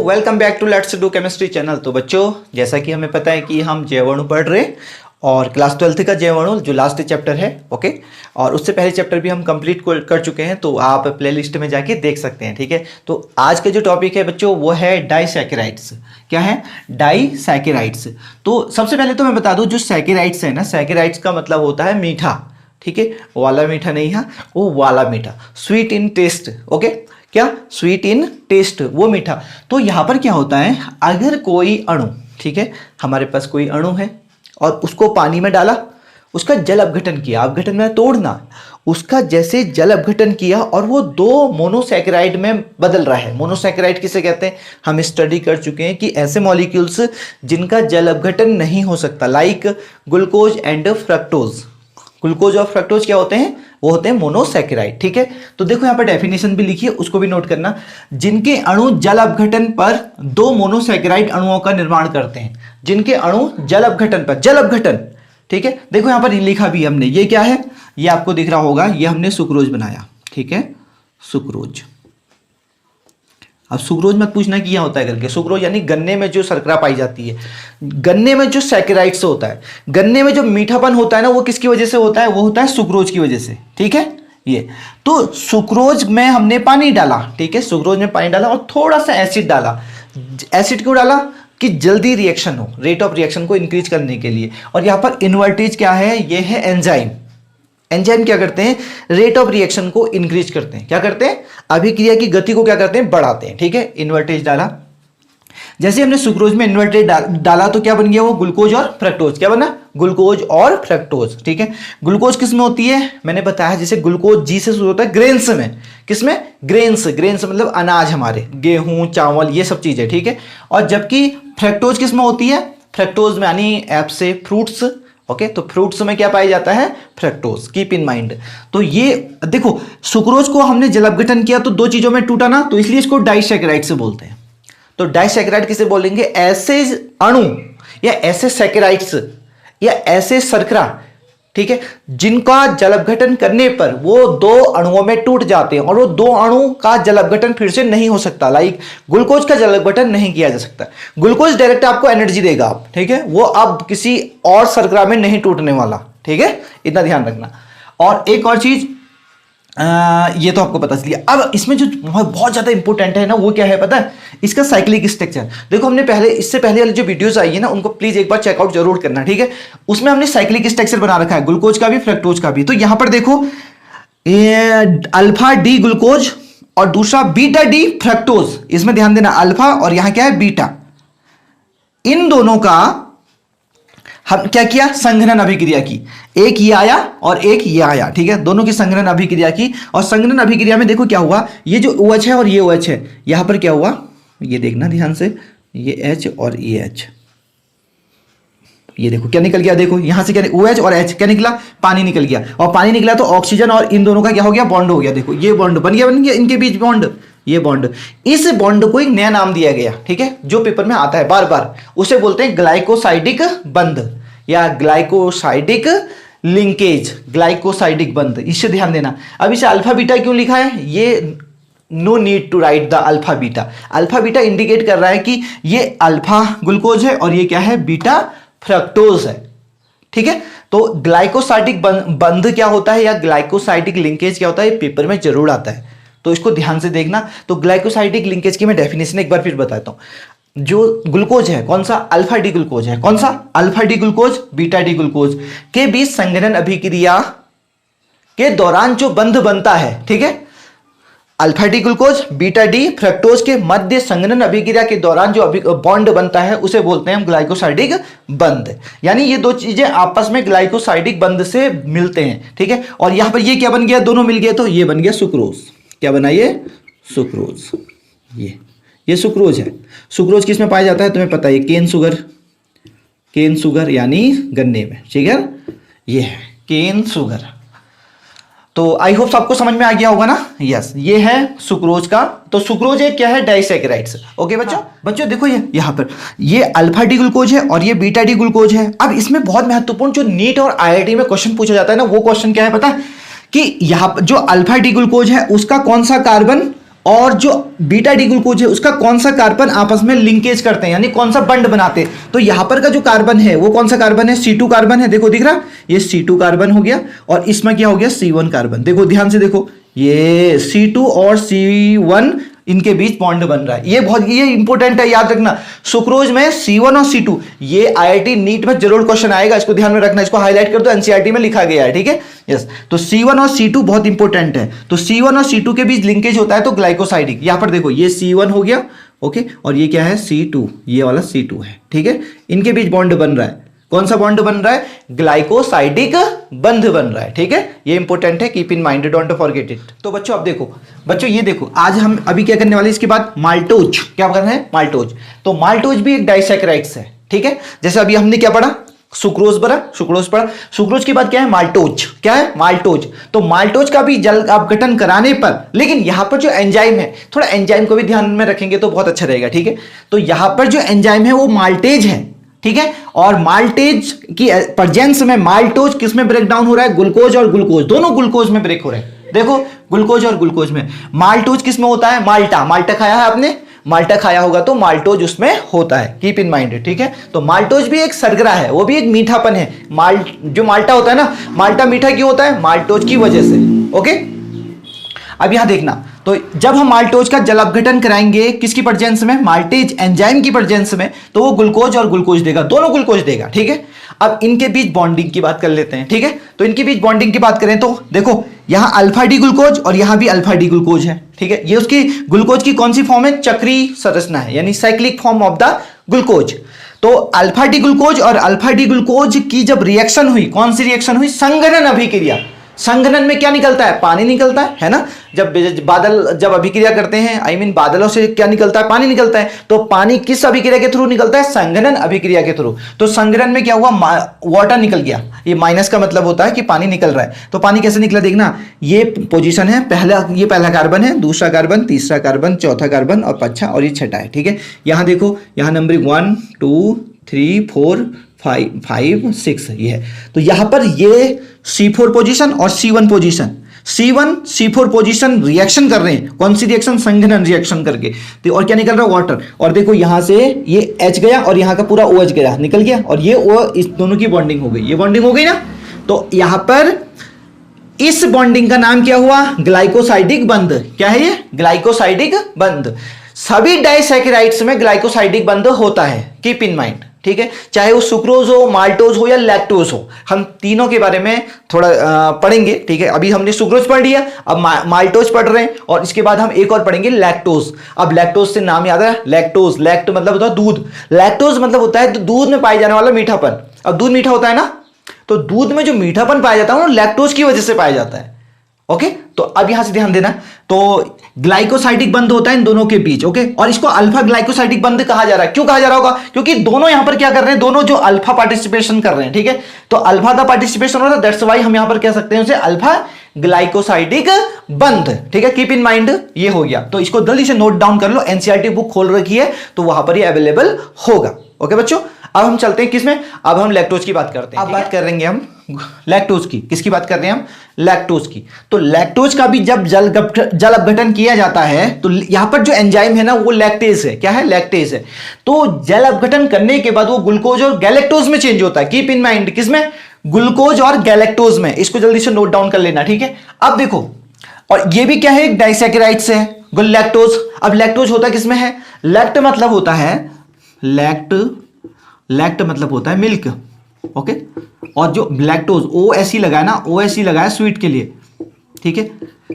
Welcome back to let's do chemistry channel. तो बच्चों, जैसा कि हमें पता है कि हम जैवाणु पढ़ रहे और क्लास 12th का जैवाणु जो लास्ट चैप्टर है, ओके। और उससे पहले चैप्टर भी हम कंप्लीट कर चुके हैं, तो आप प्लेलिस्ट में जाके देख सकते हैं, ठीक है। तो आज का जो टॉपिक है बच्चों वो है डाइसैकेराइड्स। क्या है? डाइसैकेराइड्स। तो सबसे पहले तो मैं बता दूं, जो सैकेराइड्स है ना, सैकेराइड्स का मतलब होता है मीठा, ठीक है। वाला मीठा नहीं है, वो वाला मीठा, स्वीट इन टेस्ट, ओके। क्या? स्वीट इन टेस्ट, वो मीठा। तो यहां पर क्या होता है, अगर कोई अणु, ठीक है, हमारे पास कोई अणु है और उसको पानी में डाला, उसका जल अपघटन किया, अपघटन में तोड़ना, उसका जैसे जल अपघटन किया और वो दो मोनोसैकेराइड में बदल रहा है। मोनोसैकेराइड किसे कहते हैं? हम स्टडी कर चुके हैं कि ऐसे मॉलिक्यूल्स जिनका जल अपघटन नहीं हो सकता, like glucose and fructose. Glucose और फ्रक्टोज क्या होते हैं? वो होते हैं मोनोसैकेराइड, ठीक है। तो देखो यहाँ पर डेफिनेशन भी लिखी है, उसको भी नोट करना। जिनके अणु जल अपघटन पर दो मोनोसैकेराइड अणुओं का निर्माण करते हैं, जिनके अणु जल अपघटन पर, जल अपघटन, ठीक है। देखो यहाँ पर लिखा भी हमने, ये क्या है, ये आपको दिख रहा होगा, ये हमने सुक्रोज बनाया, ठीक है, सुक्रोज। अब सुक्रोज मत पूछना कि क्या होता है करके। सुक्रोज यानी गन्ने में जो शर्करा पाई जाती है, गन्ने में जो सैकेराइड से होता है, गन्ने में जो मीठापन होता है ना, वो किसकी वजह से होता है? वो होता है सुक्रोज की वजह से, ठीक है। ये तो सुक्रोज में हमने पानी डाला, ठीक है, सुक्रोज में पानी डाला और थोड़ा सा एसिड डाला। एसिड क्यों डाला? कि जल्दी रिएक्शन हो, रेट ऑफ रिएक्शन को इंक्रीज करने के लिए। और यहां पर इन्वर्टेज क्या है? ये है एंजाइम। एंजाइम क्या करते हैं? रेट ऑफ रिएक्शन को इंक्रीज करते हैं। क्या करते हैं? अभिक्रिया की गति को क्या करते हैं? बढ़ाते हैं, ठीक है। इन्वर्टेज डाला, जैसे हमने सुक्रोज में इन्वर्टेज डाला तो क्या बन गया? वो ग्लूकोज और फ्रक्टोज। क्या बना? ग्लूकोज और फ्रक्टोज, ठीक है। ग्लूकोज किस में होती है? मैंने बताया, जैसे ग्लूकोज जी से शुरू होता है, ग्रेन्स में। किसमें? ग्रेन्स। ग्रेन्स मतलब अनाज, हमारे गेहूं, चावल, ये सब चीजें, ठीक है। और जबकि फ्रक्टोज किस में होती है? फ्रक्टोज में यानी एप से फ्रूट्स, ओके। तो फ्रूट्स में क्या पाया जाता है? फ्रक्टोज। Keep in mind. तो ये देखो, सुक्रोज को हमने जल अपघटन किया तो दो चीजों में टूटा ना, तो इसलिए इसको डाइसैकेराइड से बोलते हैं। तो डाइसैकेराइड किसे बोलेंगे? ऐसे अणु या ऐसे सैकेराइड्स या ऐसे शर्करा, ठीक है, जिनका जल अपघटन करने पर वो दो अणुओं में टूट जाते हैं और वो दो अणु का जल अपघटन फिर से नहीं हो सकता। लाइक ग्लूकोज का जल अपघटन नहीं किया जा सकता। ग्लूकोज डायरेक्ट आपको एनर्जी देगा, आप, ठीक है, वो अब किसी और शर्करा में नहीं टूटने वाला, ठीक है, इतना ध्यान रखना। और एक और चीज, ये तो आपको पता चलिए। अब इसमें जो बहुत ज्यादा इंपॉर्टेंट है ना, वो क्या है पता है? इसका साइक्लिक स्ट्रक्चर। देखो, हमने पहले, इससे पहले वाली जो वीडियोस आई है ना, उनको प्लीज एक बार चेकआउट जरूर करना, ठीक है। उसमें हमने साइक्लिक स्ट्रक्चर बना रखा है, ग्लूकोज का भी, फ्रक्टोज का भी। तो यहां पर देखो, अल्फा डी ग्लूकोज और दूसरा बीटा डी फ्रक्टोज। इसमें ध्यान देना, अल्फा और यहां क्या है? बीटा। इन दोनों का हम क्या किया? संघनन अभिक्रिया की। एक ये आया और एक ये आया, ठीक है, दोनों की संघनन अभिक्रिया की। और संघनन अभिक्रिया में देखो क्या हुआ, ये जो OH है और ये OH है, यहां पर क्या हुआ, ये देखना ध्यान से, ये H और ये H, ये देखो क्या निकल गया। देखो यहां से क्या, OH और H क्या निकला? पानी निकल गया। और पानी निकला तो ऑक्सीजन और इन दोनों का क्या हो गया? बॉन्ड हो गया। देखो ये बॉन्ड बन गया इनके बीच बॉन्ड, ये बॉन्ड। इस बॉन्ड को एक नया नाम दिया गया, ठीक है, जो पेपर में आता है बार बार। उसे बोलते हैं ग्लाइकोसाइडिक बंध या ग्लाइकोसाइडिक लिंकेज, ग्लाइकोसाइडिक बंध। इससे ध्यान देना। अब इसे अल्फा बीटा क्यों लिखा है? ये no need to write the alpha beta. Alpha beta indicate कर रहा है कि ये अल्फा ग्लूकोज है और ये क्या है? बीटा फ्रक्टोज है, ठीक है। तो ग्लाइकोसाइडिक बंध क्या होता है या ग्लाइकोसाइडिक लिंकेज क्या होता है, ये पेपर में जरूर आता है, तो इसको ध्यान से देखना। तो ग्लाइकोसाइडिक लिंकेज की मैं डेफिनेशन एक बार फिर बताता हूं। जो ग्लूकोज है, कौन सा? अल्फा डी ग्लूकोज है। कौन सा? Alpha D glucose, beta D glucose के बीच संघनन अभिक्रिया के दौरान जो बंध बनता है, ठीक है, alpha D glucose, beta D fructose के मध्य संघनन अभिक्रिया के दौरान जो बॉन्ड बनता है, उसे बोलते हैं हम ग्लाइकोसाइडिक बंध। यानी ये दो चीजें आपस में ग्लाइकोसाइडिक बंध से मिलते हैं, ठीक है। और यहां पर ये क्या बन गया? दोनों मिल गए तो ये बन गया सुक्रोज। क्या बना? ये सुक्रोज। ये सुक्रोज है। सुक्रोज किस में पाया जाता है तुम्हें पता है? केन शुगर, केन शुगर यानी गन्ने में, ठीक है, ये है केन शुगर। तो आई होप आपको समझ में आ गया होगा ना। यस, ये है सुक्रोज का। तो सुक्रोज एक क्या है? डाइसैकेराइड्स, ओके बच्चों। बच्चों देखो, ये यहां पर ये अल्फा डी ग्लूकोज है और ये बीटा डी ग्लूकोज है। अब इसमें बहुत महत्वपूर्ण जो नीट और IIT में क्वेश्चन पूछा जाता है ना, वो क्वेश्चन क्या है पता है? कि यहां पर जो अल्फा डी ग्लूकोज है उसका कौन सा कार्बन और जो बीटा डी ग्लूकोज है उसका कौन सा कार्बन आपस में लिंकेज करते हैं, यानी कौन सा बंड बनाते हैं। तो यहां पर का जो कार्बन है वो कौन सा कार्बन है, C2 कार्बन है। देखो दिख रहा, ये C2 कार्बन हो गया और इसमें क्या हो गया, C1 कार्बन। देखो ध्यान से देखो, ये C2 और C1 इनके बीच बॉन्ड बन रहा है। ये इंपॉर्टेंट है, याद रखना। सुक्रोज में C1 और C2, ये IIT नीट में जरूर क्वेश्चन आएगा, इसको ध्यान में रखना, इसको हाईलाइट कर दो, NCERT में लिखा गया है, ठीक है। यस, तो C1 और C2 बहुत इंपॉर्टेंट है। तो C1 और C2 के बीच लिंकेज होता है तो ग्लाइकोसाइडिक। यहां पर देखो ये C1 हो गया, ओके, और ये क्या है C2, ये वाला C2 है, ठीक है। इनके बीच बॉन्ड बन रहा है। कौन सा बॉन्ड बन रहा है, ग्लाइकोसाइडिक बंध बन रहा है, ठीक है। ये इंपॉर्टेंट है, keep in mind, don't forget it. तो बच्चों अब देखो, बच्चों ये देखो, आज हम अभी क्या करने वाले, इसके बाद माल्टोज, क्या करना है, माल्टोज। तो माल्टोज भी एक डाइसैकेराइड्स है, ठीक है। जैसे अभी हमने क्या पढ़ा, सुक्रोज पढ़ा, सुक्रोज के बाद क्या है, माल्टोज। क्या है, माल्टोज। तो माल्टोज का भी जल अपघटन कराने पर, लेकिन यहां पर जो एंजाइम है, थोड़ा एंजाइम को भी ध्यान में रखेंगे तो बहुत अच्छा रहेगा, ठीक है। तो यहां पर जो एंजाइम है वो माल्टेज है, ठीक है। और माल्टेज की प्रेजेंस में माल्टोज किस में ब्रेक डाउन हो रहा है, ग्लूकोज और ग्लूकोज, दोनों ग्लूकोज में ब्रेक हो रहे हैं। देखो ग्लूकोज और ग्लूकोज में। माल्टोज किस में होता है, माल्टा, माल्टा खाया है आपने, माल्टा खाया होगा तो माल्टोज उसमें होता है, कीप इन माइंड, ठीक है। तो माल्टोज भी एक सरगरा है, वो भी एक मीठापन है। जो माल्टा होता है ना, माल्टा मीठा क्यों होता है, माल्टोज की वजह से, ओके। अब यहां देखना, तो जब हम माल्टोज का जल अपघटन कराएंगे किसकी प्रेजेंस में, माल्टेज एंजाइम की प्रेजेंस में, तो वो ग्लूकोज और ग्लूकोज देगा, दोनों ग्लूकोज देगा, ठीक है। अब इनके बीच बॉन्डिंग की बात कर लेते हैं, ठीक है। तो इनके बीच बॉन्डिंग की बात करें तो देखो, यहां अल्फा डी ग्लूकोज और यहां भी अल्फा डी ग्लूकोज है, ठीक है। ये उसकी ग्लूकोज की कौन सी फॉर्म है, चक्रीय संरचना है, यानी cyclic form of the glucose. तो अल्फा डी ग्लूकोज और अल्फा डी ग्लूकोज की जब रिएक्शन हुई, कौन सी रिएक्शन हुई, संघनन अभिक्रिया। संघनन में क्या निकलता है, पानी निकलता है ना। जब बादल जब अभिक्रिया करते हैं, बादलों से क्या निकलता है, पानी निकलता है। तो पानी किस अभिक्रिया के थ्रू निकलता है, संघनन अभिक्रिया के थ्रू। तो संघनन में क्या हुआ, वाटर निकल गया। ये माइनस का मतलब होता है कि पानी निकल रहा है। तो पानी कैसे निकला, देखना, ये पोजीशन है, ये पहला कार्बन है, दूसरा कार्बन, तीसरा कार्बन, चौथा कार्बन और पांचवा और ये छठा है, ठीक है। यहां देखो, यहां नंबर 1 2 3 4 5 6 ये है। तो यहां पर ये C4 पोजीशन और C1 position, C4 position reaction कर रहे हैं। कौन सी रिएक्शन, संघनन रिएक्शन करके। तो और क्या निकल रहा है, वाटर। और देखो यहां से ये H गया और यहां का पूरा OH गया, निकल गया, और ये O, इस दोनों की बॉन्डिंग हो गई, ये बॉन्डिंग हो गई ना। तो यहां पर इस बॉन्डिंग का नाम क्या हुआ, ग्लाइकोसाइडिक बंध। क्या है ये, ग्लाइकोसाइडिक बंध। सभी डाइसैकेराइड्स में ग्लाइकोसाइडिक बंध होता है, कीप इन माइंड, ठीक है। चाहे वो सुक्रोज हो, माल्टोज हो या लैक्टोज हो, हम तीनों के बारे में थोड़ा पढ़ेंगे, ठीक है। अभी हमने सुक्रोज पढ़ लिया, अब माल्टोज पढ़ रहे हैं, और इसके बाद हम एक और पढ़ेंगे, लैक्टोज। अब लैक्टोज से नाम याद है, लैक्टोज, लैक्ट मतलब होता है दूध, लैक्टोज मतलब होता है दूध में पाए जाने वाला मीठापन। अब दूध मीठा होता है ना, तो दूध में जो मीठापन पाया जाता है वो लैक्टोज की वजह से पाया जाता है, ओके। तो अब यहां से ध्यान देना, तो ग्लाइकोसाइडिक बंध होता है इन दोनों के बीच, ओके। और इसको अल्फा ग्लाइकोसाइडिक बंध कहा जा रहा है। क्यों कहा जा रहा होगा, क्योंकि दोनों यहां पर क्या कर रहे हैं, दोनों जो अल्फा पार्टिसिपेशन कर रहे हैं, ठीक है। तो अल्फा का पार्टिसिपेशन हो रहा है, दैट्स व्हाई हम यहां पर कह सकते हैं उसे अल्फा ग्लाइकोसाइडिक बंध, ठीक है। कीप इन माइंड, ये हो गया। तो इसको जल्दी से नोट डाउन कर लो, NCERT बुक खोल रखी है तो वहां पर ये अवेलेबल होगा, ओके बच्चों। अब हम चलते हैं किसमें, अब हम लैक्टोज की बात करते हैं। अब बात करेंगे हम लैक्टोज की, किसकी बात कर रहे हैं हम, लैक्टोज की। तो लैक्टोज का भी जब जल अपघटन किया जाता है तो यहां पर जो एंजाइम है ना वो लैक्टेज है। क्या है, लैक्टेज है। तो जल अपघटन करने के बाद वो ग्लूकोज और गैलेक्टोज में चेंज होता है, कीप इन माइंड, किसमें, ग्लूकोज और गैलेक्टोज में। इसको जल्दी से नोट डाउन कर लेना, ठीक है। अब देखो, और ये भी क्या है, डाइसैकेराइड्स है, लैक्टोज। अब लैक्टोज होता किसमें है, लैक्ट मतलब होता है, लैक्ट मतलब होता है मिल्क, ओके। और जो लैक्टोज OSE लगा है ना, OSE लगा है स्वीट के लिए, ठीक है।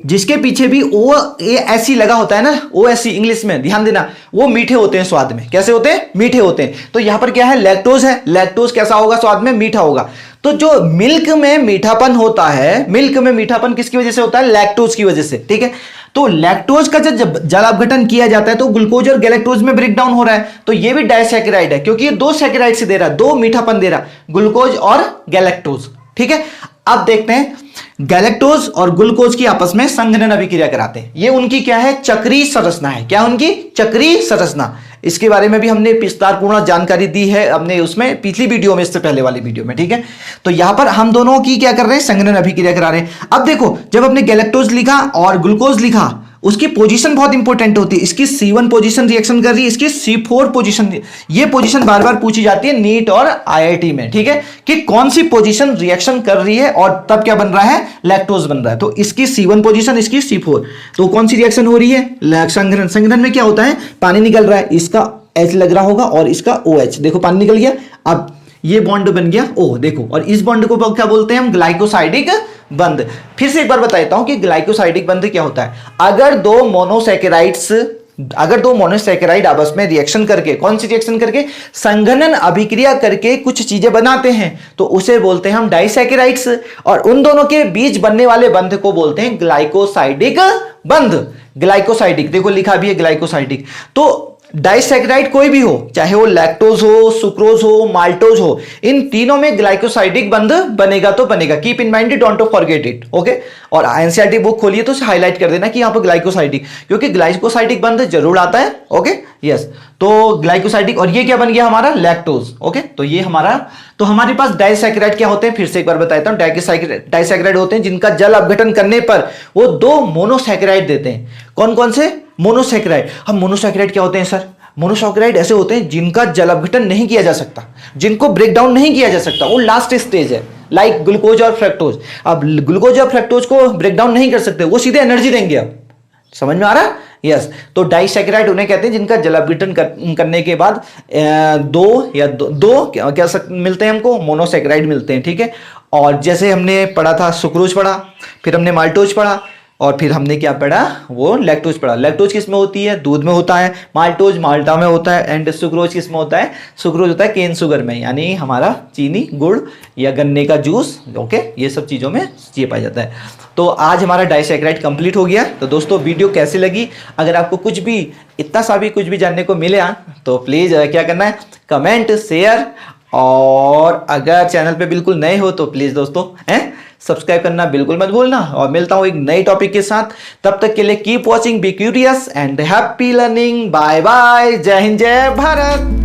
जिसके पीछे भी OSE लगा होता है ना, OSE इंग्लिश में, ध्यान देना, वो मीठे होते हैं स्वाद में। कैसे होते हैं, मीठे होते हैं। तो यहां पर क्या है, लैक्टोज है, लैक्टोज कैसा होगा, स्वाद में मीठा होगा। तो जो मिल्क में मीठापन होता है, मिल्क में मीठापन किसकी वजह से होता है, लैक्टोज की वजह से, ठीक है। तो लैक्टोज का जब जल अपघटन किया जाता है तो ग्लूकोज और गैलेक्टोज में ब्रेक डाउन हो रहा है। तो ये भी डाइसैकेराइड है, क्योंकि ये दो सैकेराइड से दे रहा है, दो मीठापन दे रहा है, ग्लूकोज और गैलेक्टोज, ठीक है। अब देखते हैं, गैलेक्टोज और ग्लूकोज की आपस में संघनन अभिक्रिया कराते हैं। ये उनकी क्या है, चक्रीय संरचना है। क्या उनकी, चक्रीय संरचना। इसके बारे में भी हमने विस्तारपूर्ण जानकारी दी है हमने उसमें पिछली वीडियो में, इससे पहले वाली वीडियो में, ठीक है। तो यहां पर हम दोनों की क्या कर रहे हैं, संघनन अभिक्रिया करा रहे हैं। अब देखो, जब हमने गैलेक्टोज लिखा और ग्लूकोज लिखा, उसकी पोजीशन बहुत इंपॉर्टेंट होती है। इसकी C1 पोजीशन रिएक्शन कर रही है, इसकी C4 पोजीशन, ये पोजीशन बार बार पूछी जाती है नीट और IIT में, ठीक है, कि कौन सी पोजीशन रिएक्शन कर रही है और तब क्या बन रहा है, लैक्टोज बन रहा है। तो इसकी C1 पोजीशन, इसकी C4, तो कौन सी रिएक्शन हो रही है, संघनन। संघनन में क्या होता है, पानी निकल रहा है, इसका H लग रहा होगा और इसका OH, देखो पानी निकल गया, अब ये बॉन्ड बन गया O, देखो, और इस बॉन्ड को क्या बोलते हैं हम, ग्लाइकोसाइडिक बंध। फिर से एक बार बताता हूं कि ग्लाइकोसाइडिक बंध क्या होता है। अगर दो मोनोसैकेराइड आपस में रिएक्शन करके, कौन सी रिएक्शन करके, संघनन अभिक्रिया करके कुछ चीजें बनाते हैं, तो उसे बोलते हैं हम डाइसैकेराइड्स, और उन दोनों के बीच बनने वाले बंध को बोलते हैं ग्लाइकोसाइडिक बंध। ग्लाइकोसाइडिक, देखो लिखा भी है ग्लाइकोसाइडिक। तो डाइसैकेराइड कोई भी हो, चाहे वो लैक्टोज हो, सुक्रोज हो, माल्टोज हो, इन तीनों में ग्लाइकोसाइडिक बंध बनेगा तो बनेगा। Keep in mind, don't forget it, okay. और एनसीईआरटी बुक खोलिए तो हाईलाइट कर देना कि यहाँ पर ग्लाइकोसाइडिक, क्योंकि ग्लाइकोसाइडिक बंध जरूर आता है, ओके, यस। तो ग्लाइकोसाइडिक, और ये क्या बन गया हमारा, लैक्टोज, ओके। तो ये हमारा, तो हमारे पास डाइसैकेराइड क्या होते हैं, फिर से एक बार बताता हूं। डाइसैकेराइड होते हैं जिनका जल अपघटन करने पर वो दो मोनोसैकेराइड देते हैं। कौन कौन से, मोनोसैकेराइड। हम मोनोसैकेराइड क्या होते हैं सर, मोनोसैकेराइड ऐसे होते हैं जिनका जल अपघटन नहीं किया जा सकता, जिनको ब्रेक डाउन नहीं किया जा सकता, वो लास्ट स्टेज है, लाइक ग्लूकोज और फ्रक्टोज। अब ग्लूकोज और फ्रक्टोज को ब्रेक डाउन नहीं कर सकते, वो सीधे एनर्जी देंगे। अब समझ में आ रहा है, यस। तो डाइसैकेराइड उन्हें कहते हैं जिनका जल अपघटन करने के बाद दो क्या मिलते हैं हमको, मोनोसैकेराइड मिलते हैं, ठीक है। और जैसे हमने पढ़ा था, सुक्रोज पढ़ा, फिर हमने माल्टोज पढ़ा, और फिर हमने क्या पढ़ा, वो लैक्टोज पढ़ा। लैक्टोज किस में होती है, दूध में होता है। माल्टोज माल्टा में होता है। एंड सुक्रोज किस में होता है, सुक्रोज होता है केन शुगर में, यानी हमारा चीनी, गुड़ या गन्ने का जूस, ओके, ये सब चीज़ों में ये पाया जाता है। तो आज हमारा डाइसैकेराइड कंप्लीट हो गया। तो दोस्तों वीडियो कैसी लगी, अगर आपको कुछ भी, इतना सा भी कुछ भी जानने को मिले तो प्लीज़ क्या करना है, कमेंट, शेयर, और अगर चैनल पे बिल्कुल नए हो तो प्लीज़ दोस्तों सब्सक्राइब करना बिल्कुल मत भूलना। और मिलता हूं एक नए टॉपिक के साथ, तब तक के लिए keep watching, be curious and happy learning. Bye bye, जय हिंद, जय भारत।